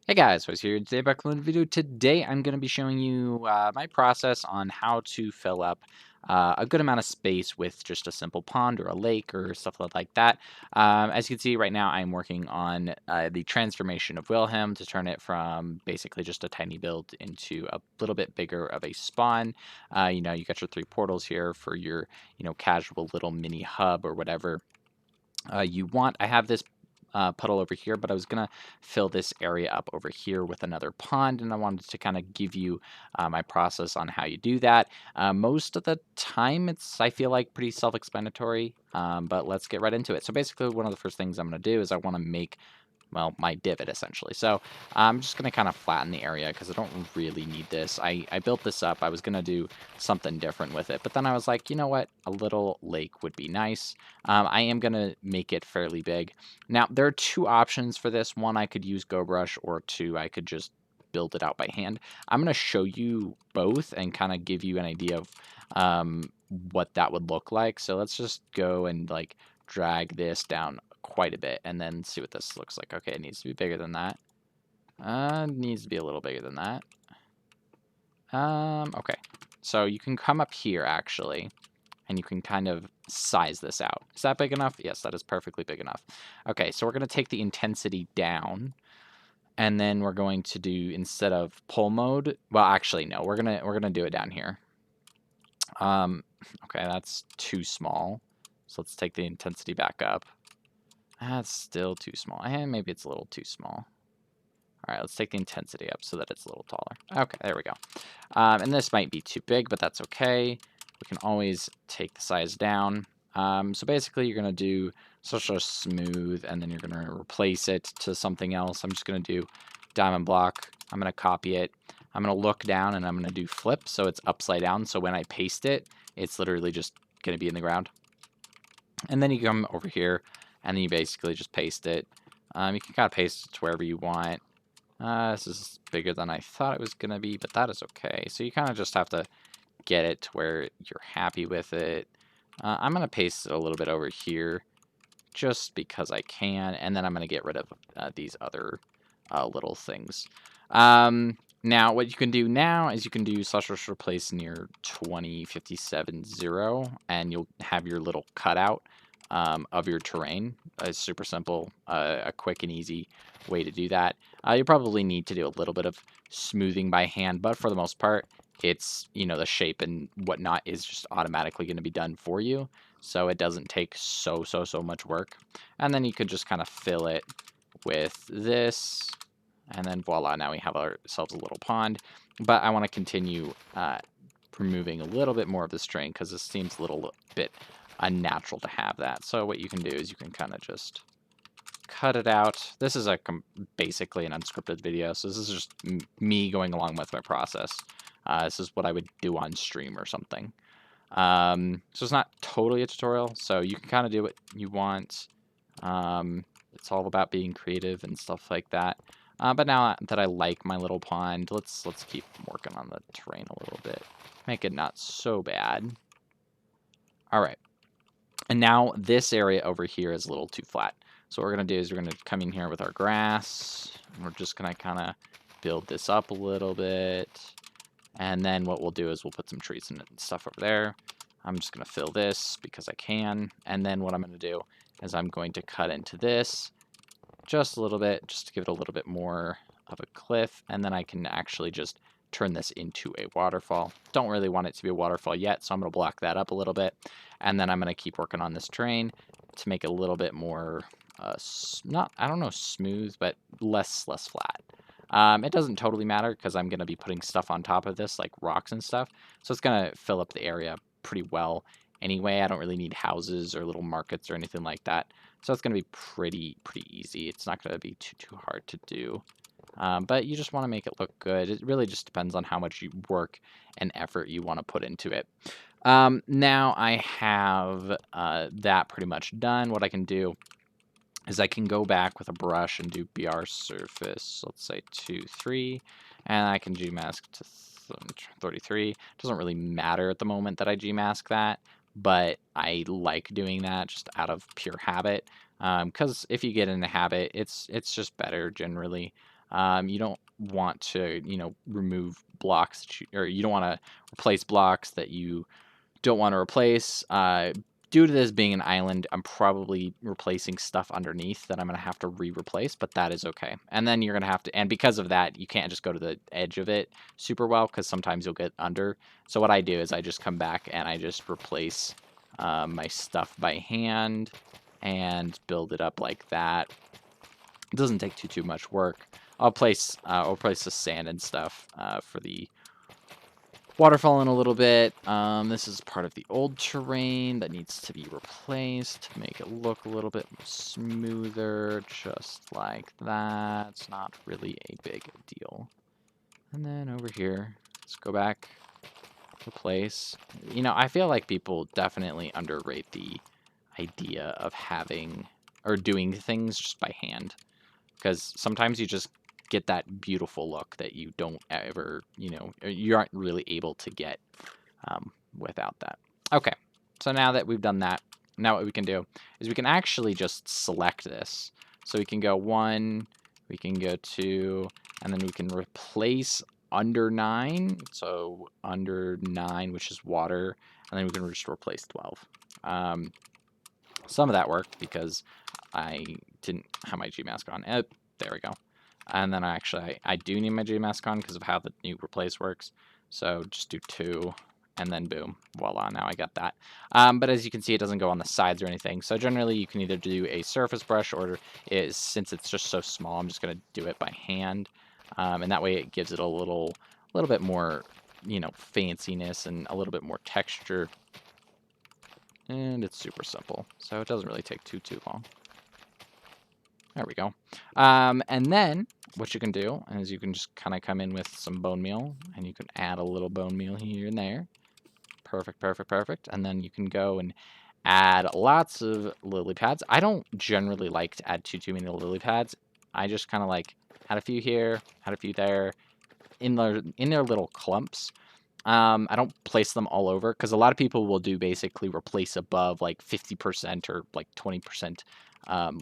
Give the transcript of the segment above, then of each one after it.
Hey guys, Horace here. Today back with another video. Today I'm going to be showing you my process on how to fill up a good amount of space with just a simple pond or a lake or stuff like that. As you can see right now, I'm working on the transformation of Wilhelm to turn it from basically just a tiny build into a little bit bigger of a spawn. You got your three portals here for your, casual little mini hub or whatever you want. I have this puddle over here, but I was going to fill this area up over here with another pond, and I wanted to kind of give you my process on how you do that. Most of the time, I feel like, pretty self-explanatory, but let's get right into it. So basically, one of the first things I'm going to do is I want to make well, my divot essentially. So I'm just going to kind of flatten the area because I don't really need this. I built this up. I was going to do something different with it, but then I was like, you know what? A little lake would be nice. I am going to make it fairly big. Now, there are two options for this. One, I could use GoBrush, or two, I could just build it out by hand. I'm going to show you both and kind of give you an idea of what that would look like. So let's just go and like drag this down quite a bit and then see what this looks like. Okay, it needs to be bigger than that. Needs to be a little bigger than that. Okay. So you can come up here actually, and you can kind of size this out. Is that big enough? Yes, that is perfectly big enough. Okay, so we're going to take the intensity down, and then we're going to do, instead of pull mode, well, actually no, we're gonna do it down here. Okay, that's too small. So let's take the intensity back up. That's still too small. And maybe it's a little too small. All right, let's take the intensity up so that it's a little taller. Okay, there we go. And this might be too big, but that's okay. We can always take the size down. So basically, you're going to do such a smooth, and then you're going to replace it to something else. I'm just going to do diamond block. I'm going to copy it. I'm going to look down, and I'm going to do flip, so it's upside down. So when I paste it, it's literally just going to be in the ground. And then you come over here, and then you basically just paste it. You can kind of paste it to wherever you want. This is bigger than I thought it was going to be, but that is okay. So you kind of just have to get it to where you're happy with it. I'm going to paste it a little bit over here just because I can, and then I'm going to get rid of these other little things. Now, what you can do now is you can do // replace near 20570, and you'll have your little cutout of your terrain. It's super simple, a quick and easy way to do that. You probably need to do a little bit of smoothing by hand, but for the most part, it's, the shape and whatnot is just automatically going to be done for you. So it doesn't take so much work. And then you could just kind of fill it with this, and then voila, now we have ourselves a little pond. But I want to continue removing a little bit more of this terrain because this seems a little bit unnatural to have that. So what you can do is you can kind of just cut it out. This is basically an unscripted video, so this is just me going along with my process. This is what I would do on stream or something. So it's not totally a tutorial, so you can kind of do what you want. It's all about being creative and stuff like that. But now that I like my little pond, let's keep working on the terrain a little bit. Make it not so bad. All right. And now this area over here is a little too flat. So what we're going to do is we're going to come in here with our grass. And we're just going to kind of build this up a little bit. And then what we'll do is we'll put some trees and stuff over there. I'm just going to fill this because I can. And then what I'm going to do is I'm going to cut into this just a little bit, just to give it a little bit more of a cliff. And then I can actually just turn this into a waterfall. Don't really want it to be a waterfall yet, so I'm going to block that up a little bit. And then I'm going to keep working on this terrain to make it a little bit more, I don't know, smooth, but less flat. It doesn't totally matter because I'm going to be putting stuff on top of this, like rocks and stuff. So it's going to fill up the area pretty well anyway. I don't really need houses or little markets or anything like that. So it's going to be pretty easy. It's not going to be too hard to do. But you just want to make it look good. It really just depends on how much work and effort you want to put into it. Now I have that pretty much done. What I can do is I can go back with a brush and do BR surface, let's say 2, 3, and I can Gmask to 33. It doesn't really matter at the moment that I Gmask that, but I like doing that just out of pure habit, because if you get in the habit, it's just better generally. You don't want to, remove blocks or you don't want to replace blocks that you don't want to replace. Due to this being an island, I'm probably replacing stuff underneath that I'm going to have to re-replace, but that is okay. And then you're going to have to, and because of that, you can't just go to the edge of it super well, because sometimes you'll get under. So what I do is I just come back and I just replace my stuff by hand and build it up like that. It doesn't take too much work. I'll place the sand and stuff for the waterfall in a little bit. This is part of the old terrain that needs to be replaced to make it look a little bit smoother, just like that. It's not really a big deal. And then over here, let's go back, replace. I feel like people definitely underrate the idea of having or doing things just by hand, because sometimes you just get that beautiful look that you don't ever, you aren't really able to get without that. Okay, so now that we've done that, now what we can do is we can actually just select this. So we can go 1, we can go 2, and then we can replace under 9. So under 9, which is water, and then we can just replace 12. Some of that worked because I didn't have my G-mask on. There we go. And then I do need my G-mask on because of how the new replace works. So just do 2, and then boom, voila, now I got that. But as you can see, it doesn't go on the sides or anything. So generally, you can either do a surface brush, or since it's just so small, I'm just going to do it by hand. And that way it gives it a little bit more, fanciness and a little bit more texture. And it's super simple, so it doesn't really take too long. There we go. And then what you can do is you can just kind of come in with some bone meal, and you can add a little bone meal here and there. Perfect, perfect, perfect. And then you can go and add lots of lily pads. I don't generally like to add too many lily pads. I just kind of like had a few here, had a few there, in their little clumps. I don't place them all over, because a lot of people will do basically replace above like 50% or like 20%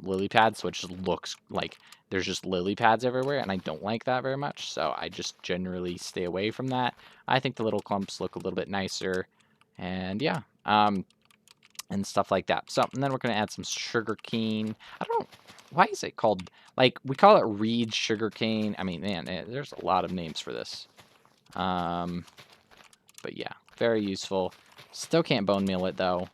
lily pads, so it just looks like there's just lily pads everywhere, and I don't like that very much, so I just generally stay away from that. I think the little clumps look a little bit nicer, and yeah, and stuff like that. So, and then we're going to add some sugar cane. Why is it called, like, we call it reed sugar cane. I mean, man, there's a lot of names for this. But yeah, very useful. Still can't bone meal it, though.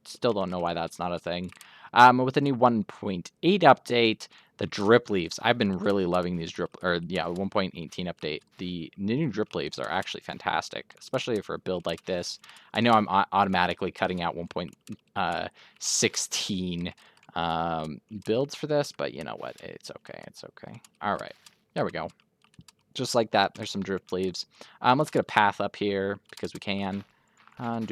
Still don't know why that's not a thing. With the new 1.8 update, the drip leaves. I've been really loving these 1.18 update. The new drip leaves are actually fantastic, especially for a build like this. I know I'm automatically cutting out 1.16 builds for this, but you know what? It's okay. It's okay. All right. There we go. Just like that, there's some drip leaves. Let's get a path up here because we can. And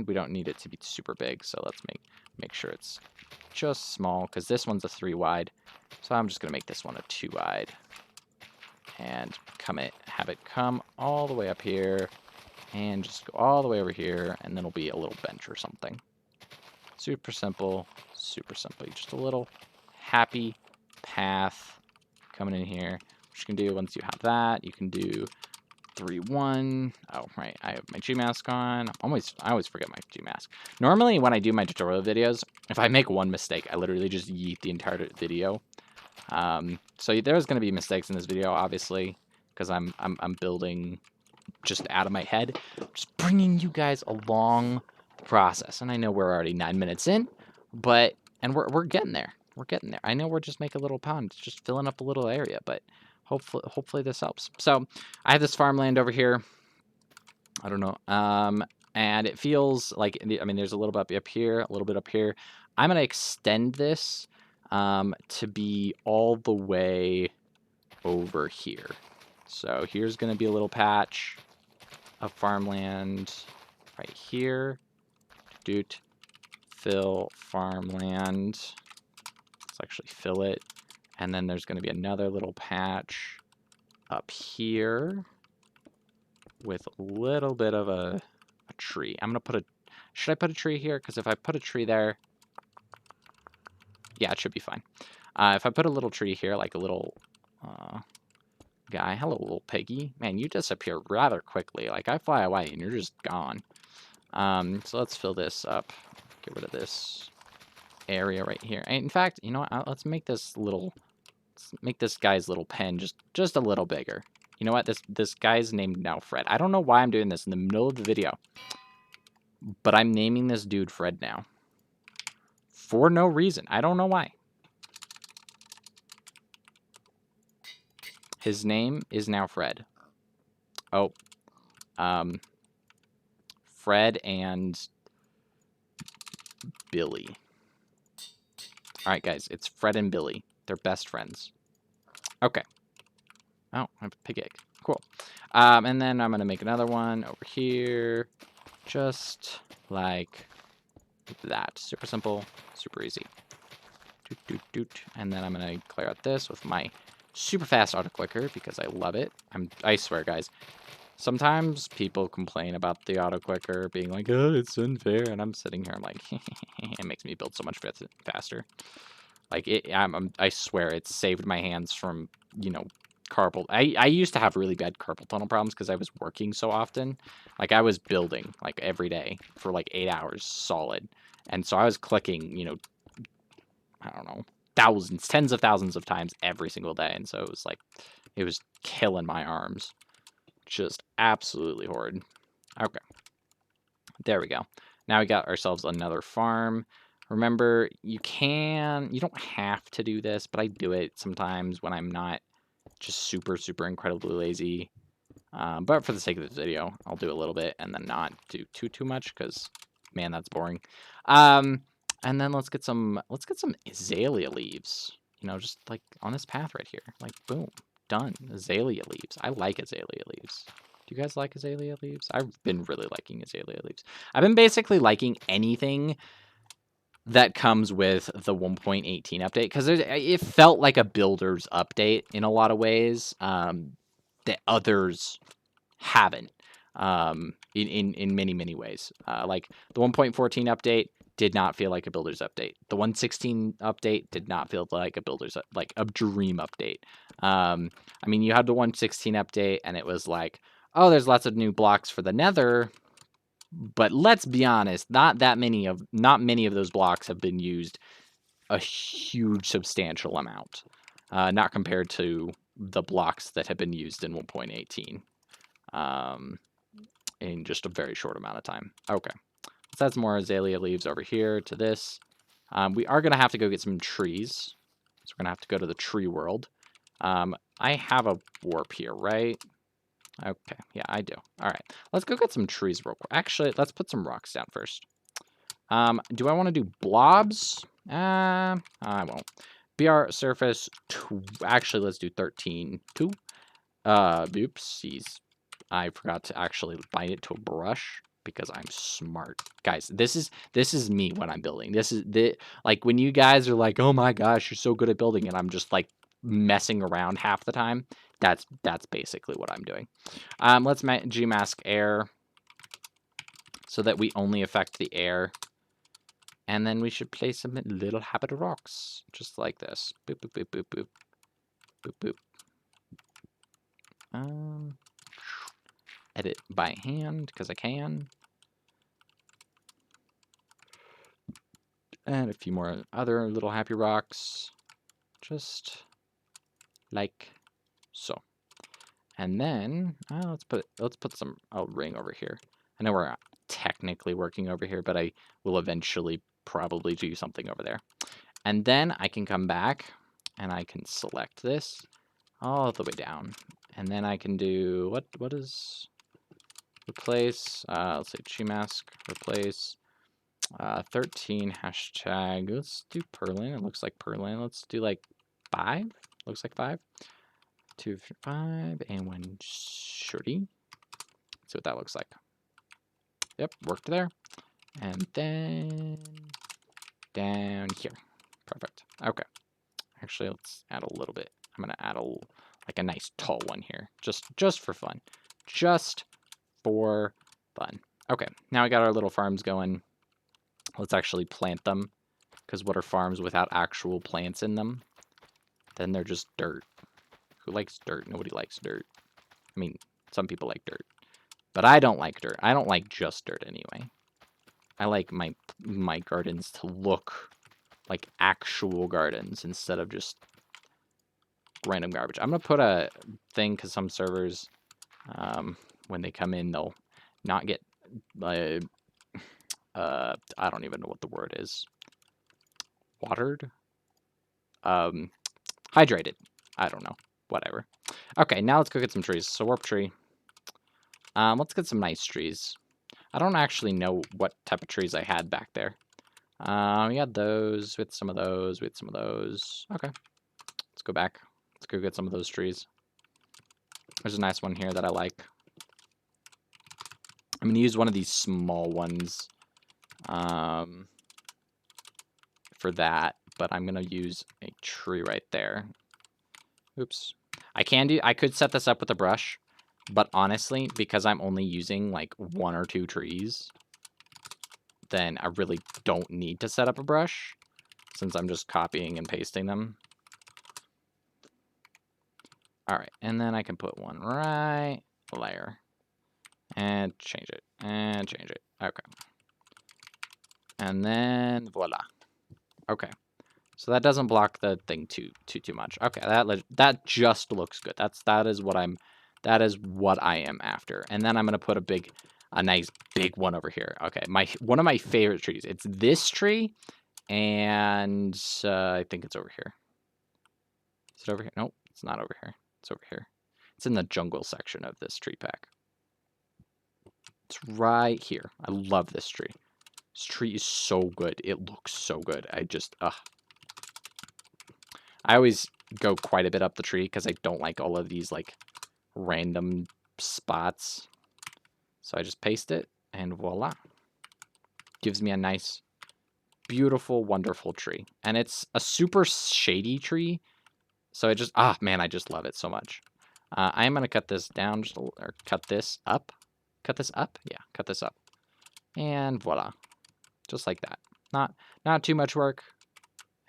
we don't need it to be super big, so let's make sure it's just small, because this one's a 3 wide. So I'm just gonna make this one a 2 wide, and have it come all the way up here, and just go all the way over here, and then it'll be a little bench or something. Super simple, super simple. Just a little happy path coming in here. What you can do once you have that, you can do 3-1. Oh, right, I have my G-mask on. I always forget my G-mask. Normally, when I do my tutorial videos, if I make one mistake, I literally just yeet the entire video. So there's going to be mistakes in this video, obviously, because I'm building just out of my head, just bringing you guys along the process. And I know we're already 9 minutes in, but we're getting there. We're getting there. I know we're just making a little pond, just filling up a little area, but hopefully this helps. So I have this farmland over here. I don't know. And it feels like, I mean, there's a little bit up here, a little bit up here. I'm going to extend this to be all the way over here. So here's going to be a little patch of farmland right here. Fill farmland. Let's actually fill it. And then there's going to be another little patch up here with a little bit of a tree. I'm going to should I put a tree here? Because if I put a tree there, yeah, it should be fine. If I put a little tree here, like a little guy, hello, little piggy. Man, you disappear rather quickly. Like, I fly away and you're just gone. So let's fill this up. Get rid of this area right here. And in fact, you know what? Let's make this guy's little pen just a little bigger. You know what? This guy's named now Fred. I don't know why I'm doing this in the middle of the video, but I'm naming this dude Fred now. For no reason. I don't know why. His name is now Fred. Oh. Fred and Billy. Alright, guys. It's Fred and Billy. They're best friends. Okay. Oh, I have a pig egg. Cool. And then I'm going to make another one over here. Just like that. Super simple. Super easy. Doot, doot, doot. And then I'm going to clear out this with my super fast auto clicker because I love it. I swear, guys. Sometimes people complain about the auto clicker being like, oh, it's unfair. And I'm sitting here, I'm like, it makes me build so much faster. Like, I swear, it's saved my hands from, you know, carpal. I used to have really bad carpal tunnel problems because I was working so often. Like, I was building, like, every day for, like, 8 hours solid. And so I was clicking, you know, I don't know, thousands, tens of thousands of times every single day. And so it was, like, it was killing my arms. Just absolutely horrid. Okay. There we go. Now we got ourselves another farm. Remember, you don't have to do this, but I do it sometimes when I'm not just super, super incredibly lazy. But for the sake of this video, I'll do a little bit and then not do too much because, man, that's boring. And then let's get some azalea leaves. You know, just like on this path right here. Like, boom, done. Azalea leaves. I like azalea leaves. Do you guys like azalea leaves? I've been really liking azalea leaves. I've been basically liking anything that comes with the 1.18 update because it felt like a builder's update in a lot of ways that others haven't in many ways. Like the 1.14 update did not feel like a builder's update. The 1.16 update did not feel like a builder's like a dream update. I mean, you had the 1.16 update and it was like, oh, there's lots of new blocks for the Nether. But let's be honest, not many of those blocks have been used a huge substantial amount. Not compared to the blocks that have been used in 1.18. In just a very short amount of time. Okay. Let's add some more azalea leaves over here to this. We are going to have to go get some trees. So we're going to have to go to the tree world. I have a warp here, right? Okay, yeah, I do. All right, let's go get some trees real quick. Actually, let's put some rocks down first. Do I want to do blobs? I won't. BR surface 2. Actually, let's do 13. 2. Oopsies. I forgot to actually bind it to a brush because I'm smart. Guys, this is me when I'm building. This is like when you guys are like, "Oh my gosh, you're so good at building," and I'm just like messing around half the time. That's basically what I'm doing. Let's G-mask air so that we only affect the air. And then we should place some little habit rocks, just like this. Boop, boop, boop, boop, boop. Boop, boop. Edit by hand, because I can. And a few more other little happy rocks. Just like so. And then let's put some ring over here. I know we're technically working over here, but I will eventually probably do something over there. And then I can come back and I can select this all the way down. And then I can do what is replace, let's say Gmask, replace 13 hashtag. Let's do Perlin. It looks like Perlin. Let's do like 5. Looks like 5. 2, 5, and 1 shorty. See what that looks like. Yep, worked there. And then down here. Perfect. Okay. Actually, let's add a little bit. I'm gonna add like a nice tall one here, just for fun. Just for fun. Okay, now we got our little farms going. Let's actually plant them, because what are farms without actual plants in them? then they're just dirt. Who likes dirt? Nobody likes dirt. I mean, some people like dirt. But I don't like dirt. I don't like just dirt anyway. I like my gardens to look like actual gardens instead of just random garbage. I'm going to put a thing because some servers, when they come in, they'll not get, I don't even know what the word is. Watered? Hydrated. I don't know. Whatever. Okay, now let's go get some trees. So warp tree. Let's get some nice trees. I don't actually know what type of trees I had back there. We had those, with some of those, with some of those. Okay. Let's go back. Let's go get some of those trees. There's a nice one here that I like. I'm going to use one of these small ones for that, but I'm going to use a tree right there. Oops. I could set this up with a brush, but honestly, because I'm only using like 1 or 2 trees, then I really don't need to set up a brush since I'm just copying and pasting them. All right, and then I can put one right there and change it and change it. Okay. And then voila. Okay. So that doesn't block the thing too much. Okay, that just looks good. That is what I am after. And then I'm gonna put a nice big one over here. Okay, one of my favorite trees. It's this tree, and I think it's over here. Is it over here? Nope, it's not over here. It's over here. It's in the jungle section of this tree pack. It's right here. I love this tree. This tree is so good. It looks so good. I always go quite a bit up the tree because I don't like all of these like random spots. So I just paste it and voila. Gives me a nice, beautiful, wonderful tree. And it's a super shady tree. So I just love it so much. I am going to cut this down, or cut this up. Cut this up? Yeah, cut this up. And voila. Just like that. Not too much work.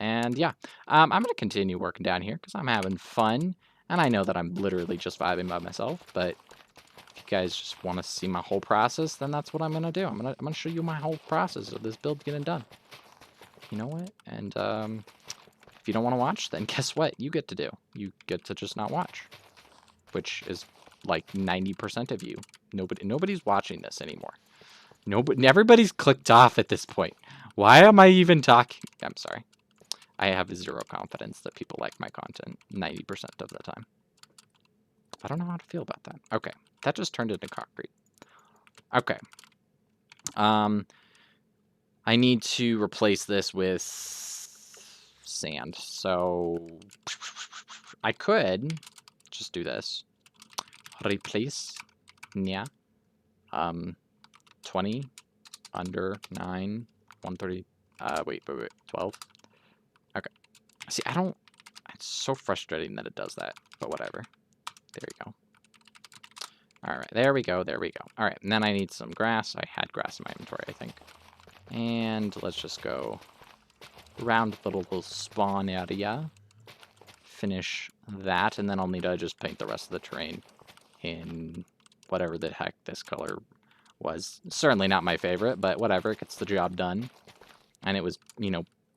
And yeah, I'm going to continue working down here because I'm having fun. And I know that I'm literally just vibing by myself. But if you guys just want to see my whole process, then that's what I'm going to do. I'm going to show you my whole process of this build getting done. You know what? And if you don't want to watch, then guess what? You get to do. You get to just not watch. Which is like 90% of you. Nobody's watching this anymore. Everybody's clicked off at this point. Why am I even talking? I'm sorry. I have 0 confidence that people like my content 90% of the time. I don't know how to feel about that. Okay, that just turned into concrete. Okay. I need to replace this with sand. So I could just do this. Replace. Yeah. 20 under 9 130. Wait. 12. Okay. See, it's so frustrating that it does that, but whatever. There you go. All right, there we go. All right, and then I need some grass. I had grass in my inventory, I think. And let's just go around the little spawn area. Finish that, and then I'll need to just paint the rest of the terrain in whatever the heck this color was. Certainly not my favorite, but whatever. It gets the job done. And it was,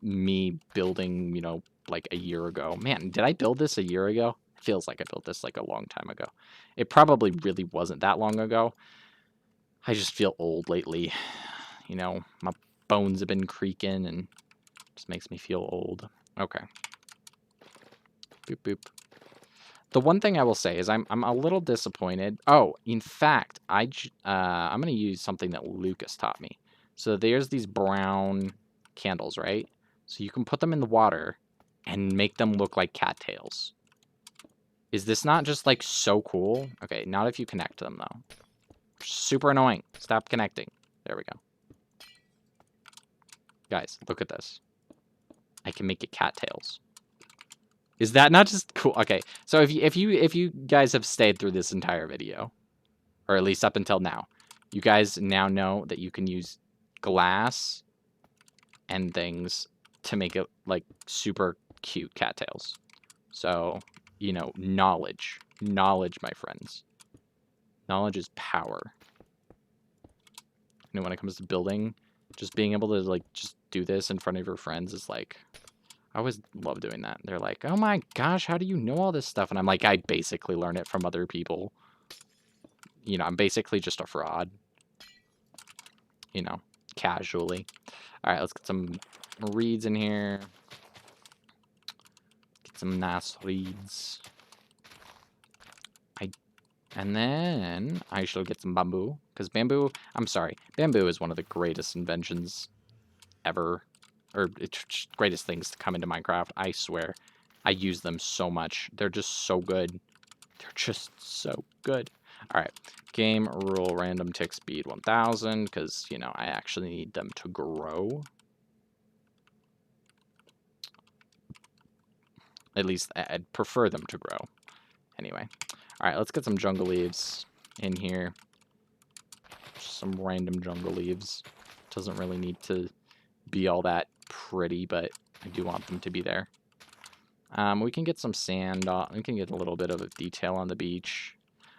me building, like a year ago. Man, did I build this a year ago? It feels like I built this like a long time ago. It probably really wasn't that long ago. I just feel old lately. My bones have been creaking and it just makes me feel old. Okay. Boop, boop. The one thing I will say is I'm a little disappointed. Oh, in fact, I'm going to use something that Lucas taught me. So there's these brown candles, right? So you can put them in the water and make them look like cattails. Is this not just like so cool? Okay, not if you connect them though. Super annoying. Stop connecting. There we go. Guys, look at this. I can make it cattails. Is that not just cool? Okay, so if you guys have stayed through this entire video, or at least up until now, you guys now know that you can use glass and things to make it like super cute cattails. So, you know, knowledge. Knowledge, my friends. Knowledge is power. You know, when it comes to building, just being able to, like, just do this in front of your friends is, like... I always love doing that. They're like, oh my gosh, how do you know all this stuff? And I'm like, I basically learn it from other people. You know, I'm basically just a fraud. You know, casually. All right, let's get some reeds in here. Get some nice reeds. And then I shall get some bamboo. Because bamboo, I'm sorry, bamboo is one of the greatest inventions ever. Or greatest things to come into Minecraft, I swear. I use them so much. They're just so good. They're just so good. All right, game rule random tick speed 1000 because, you know, I actually need them to grow. At least I'd prefer them to grow. Anyway, all right, let's get some jungle leaves in here. Just some random jungle leaves. Doesn't really need to be all that pretty, but I do want them to be there. We can get some sand. We can get a little bit of a detail on the beach.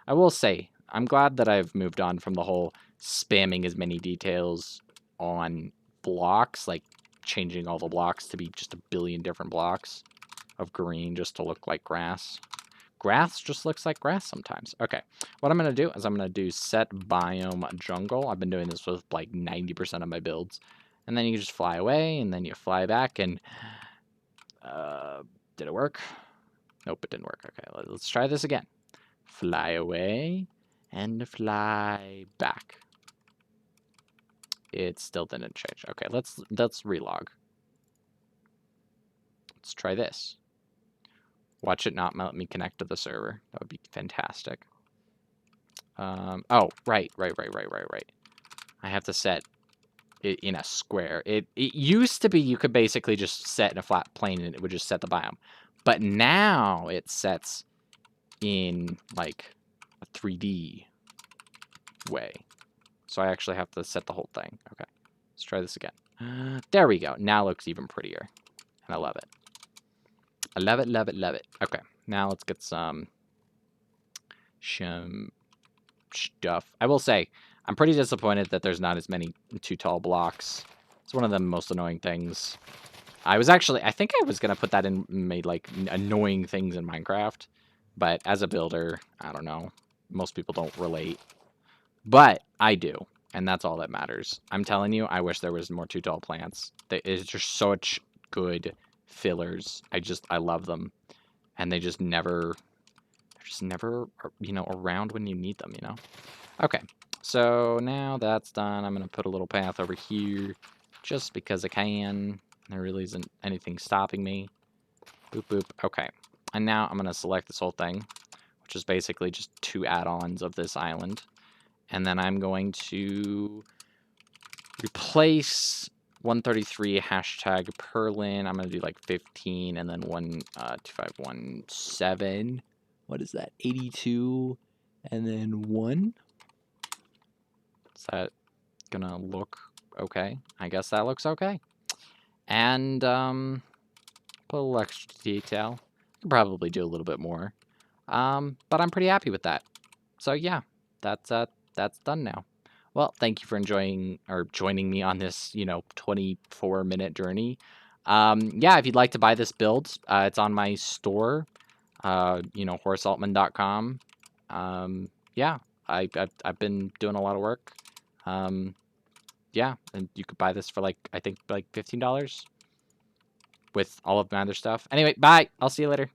I will say, I'm glad that I've moved on from the whole spamming as many details on blocks, like changing all the blocks to be just a billion different blocks of green just to look like grass. Grass just looks like grass sometimes. Okay, what I'm going to do is I'm going to do set biome jungle. I've been doing this with like 90% of my builds. And then you just fly away, and then you fly back, and... did it work? Nope, it didn't work. Okay, let's try this again. Fly away and fly back. It still didn't change. Okay, let's relog. Let's try this. Watch it not let me connect to the server. That would be fantastic. Oh, right. I have to set it in a square. It used to be you could basically just set in a flat plane and it would just set the biome. But now it sets in like a 3D way. So I actually have to set the whole thing. Okay, let's try this again. There we go. Now it looks even prettier. And I love it. I love it, love it, love it. Okay, now let's get some stuff. I will say, I'm pretty disappointed that there's not as many too tall blocks. It's one of the most annoying things. I think I was going to put that in, made like annoying things in Minecraft. But as a builder, I don't know. Most people don't relate. But I do. And that's all that matters. I'm telling you, I wish there was more too tall plants. It's just such good fillers. I love them. And they're just never, you know, around when you need them, you know? Okay. So now that's done. I'm going to put a little path over here just because I can. There really isn't anything stopping me. Boop, boop. Okay. And now I'm going to select this whole thing, which is basically just 2 add-ons of this island. And then I'm going to replace 133 hashtag Perlin. I'm going to do like 15 and then 2517. What is that? 82 and then 1. Is that going to look okay? I guess that looks okay. And put a little extra detail. Could probably do a little bit more. But I'm pretty happy with that. So yeah, that's done now. Well, thank you for enjoying or joining me on this, you know, 24-minute journey. Yeah, if you'd like to buy this build, it's on my store, you know, horacealtman.com. Yeah, I've been doing a lot of work. Yeah, and you could buy this for like, I think like $15 with all of my other stuff. Anyway, bye. I'll see you later.